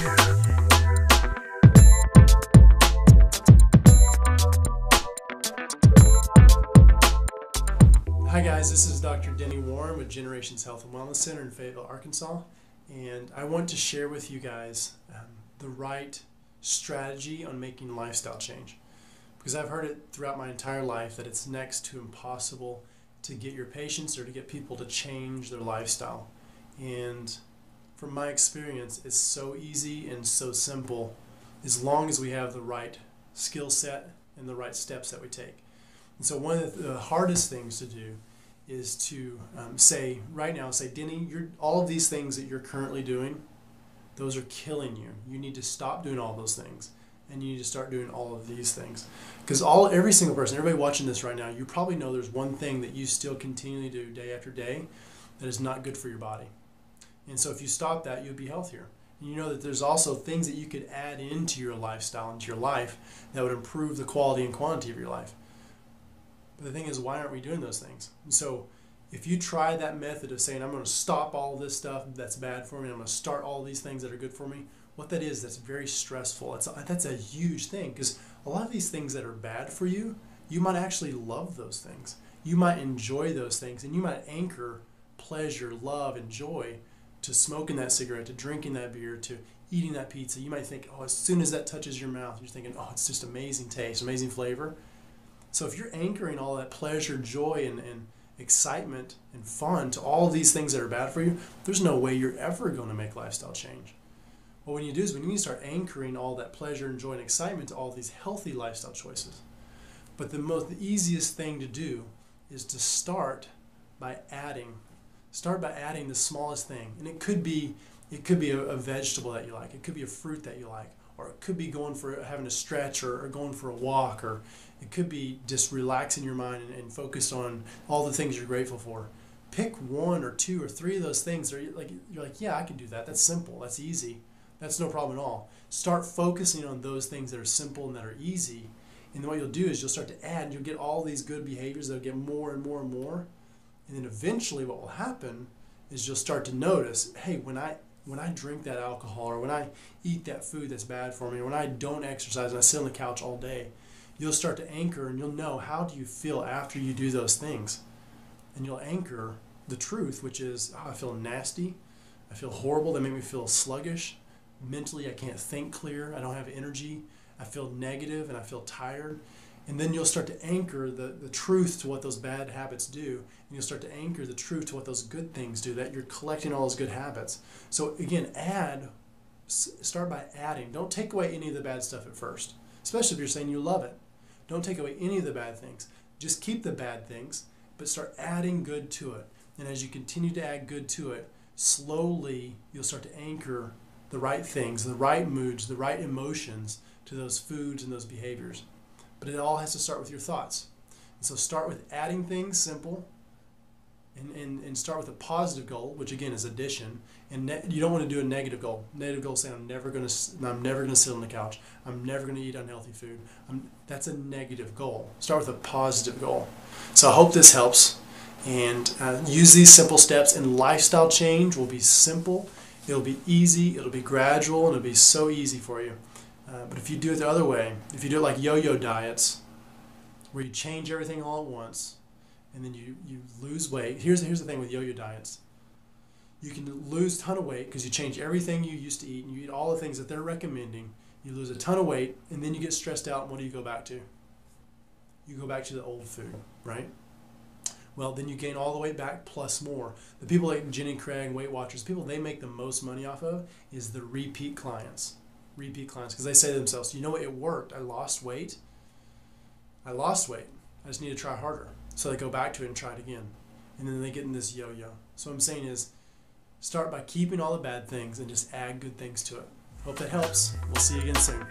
Hi guys, this is Dr. Denny with Generations Health and Wellness Center in Fayetteville, Arkansas, and I want to share with you guys the right strategy on making lifestyle change, because I've heard it throughout my entire life that it's next to impossible to get your patients or to get people to change their lifestyle. And from my experience, it's so easy and so simple as long as we have the right skill set and the right steps that we take. And so one of the hardest things to do is to say, Denny, all of these things that you're currently doing, those are killing you. You need to stop doing all those things, and you need to start doing all of these things. Because every single person, everybody watching this right now, you probably know there's one thing that you still continually do day after day that is not good for your body. And so if you stop that, you'll be healthier. And you know that there's also things that you could add into your lifestyle, into your life, that would improve the quality and quantity of your life. But the thing is, why aren't we doing those things? And so if you try that method of saying, I'm going to stop all this stuff that's bad for me, I'm going to start all these things that are good for me, what that is, that's very stressful. That's a huge thing, because a lot of these things that are bad for you, you might actually love those things. You might enjoy those things, and you might anchor pleasure, love, and joy to smoking that cigarette, to drinking that beer, to eating that pizza. You might think, oh, as soon as that touches your mouth, you're thinking, oh, it's just amazing taste, amazing flavor. So if you're anchoring all that pleasure, joy, and excitement and fun to all of these things that are bad for you, there's no way you're ever going to make lifestyle change. What we need to do is we need to start anchoring all that pleasure and joy and excitement to all these healthy lifestyle choices. But the easiest thing to do is to start by adding. Start by adding the smallest thing. And it could be a vegetable that you like. It could be a fruit that you like. Or it could be having a stretch or going for a walk, or it could be just relaxing your mind and focus on all the things you're grateful for. Pick one or two or three of those things that you're like, yeah, I can do that. That's simple. That's easy. That's no problem at all. Start focusing on those things that are simple and that are easy. And then what you'll do is you'll start to add, and you'll get all these good behaviors that'll get more and more and more. And then eventually what will happen is you'll start to notice, hey, when I drink that alcohol, or when I eat that food that's bad for me, or when I don't exercise and I sit on the couch all day, you'll start to anchor, and you'll know, how do you feel after you do those things? And you'll anchor the truth, which is, oh, I feel nasty, I feel horrible, they make me feel sluggish, mentally I can't think clear, I don't have energy, I feel negative and I feel tired. And then you'll start to anchor the truth to what those bad habits do, and you'll start to anchor the truth to what those good things do, that you're collecting all those good habits. So again, start by adding. Don't take away any of the bad stuff at first, especially if you're saying you love it. Don't take away any of the bad things. Just keep the bad things, but start adding good to it. And as you continue to add good to it, slowly you'll start to anchor the right things, the right moods, the right emotions to those foods and those behaviors. But it all has to start with your thoughts. And so start with adding things simple, and start with a positive goal, which again is addition. And you don't want to do a negative goal. Negative goal saying, I'm never going to sit on the couch. I'm never going to eat unhealthy food. That's a negative goal. Start with a positive goal. So I hope this helps. And use these simple steps, and lifestyle change will be simple. It'll be easy. It'll be gradual, and it'll be so easy for you. But if you do it the other way, if you do it like yo-yo diets, where you change everything all at once, and then you lose weight. Here's the thing with yo-yo diets. You can lose a ton of weight because you change everything you used to eat, and you eat all the things that they're recommending. You lose a ton of weight, and then you get stressed out, and what do you go back to? You go back to the old food, right? Well, then you gain all the weight back plus more. The people like Jenny Craig, Weight Watchers, people they make the most money off of is the repeat clients. Because they say to themselves, you know what, it worked. I lost weight. I just need to try harder. So they go back to it and try it again. And then they get in this yo-yo. So what I'm saying is, start by keeping all the bad things and just add good things to it. Hope that helps. We'll see you again soon.